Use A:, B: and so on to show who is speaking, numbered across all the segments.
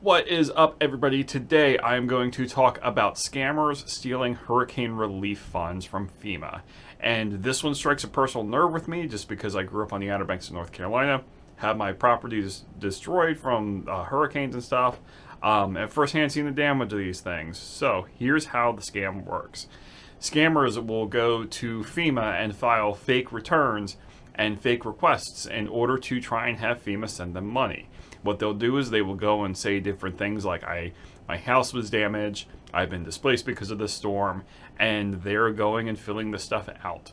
A: What is up, everybody? Today I am going to talk about scammers stealing hurricane relief funds from FEMA. And this one strikes a personal nerve with me just because I grew up on the Outer Banks of North Carolina, had my properties destroyed from hurricanes and stuff, and firsthand seen the damage of these things. So here's how the scam works. Scammers will go to FEMA and file fake returns and fake requests in order to try and have FEMA send them money. What they'll do is they will go and say different things like my house was damaged, I've been displaced because of the storm, and they're going and filling the stuff out.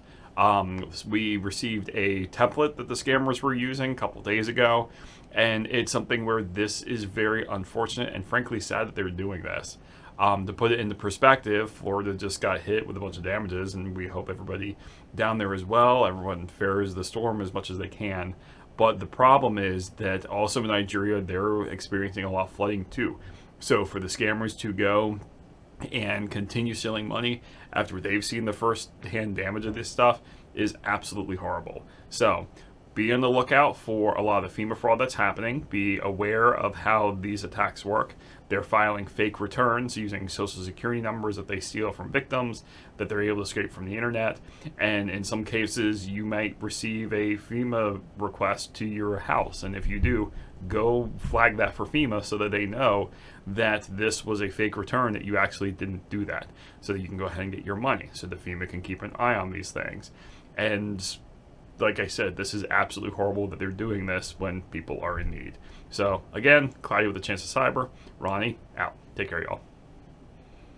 A: We received a template that the scammers were using a couple days ago, and it's something where this is very unfortunate and frankly sad that they're doing this. To put it into perspective, Florida just got hit with a bunch of damages, and we hope everybody down there as well, everyone fares the storm as much as they can. But the problem is that also in Nigeria, they're experiencing a lot of flooding too. So for the scammers to go and continue stealing money after they've seen the first-hand damage of this stuff is absolutely horrible. So be on the lookout for a lot of the FEMA fraud that's happening. Be aware of how these attacks work. They're filing fake returns using social security numbers that they steal from victims that they're able to scrape from the internet. And in some cases, you might receive a FEMA request to your house. And if you do, go flag that for FEMA so that they know that this was a fake return, that you actually didn't do that. So that you can go ahead and get your money so that FEMA can keep an eye on these things. And like I said, this is absolutely horrible that they're doing this when people are in need. So again, Cloudy with a Chance of Cyber, Ronnie, out. Take care, y'all.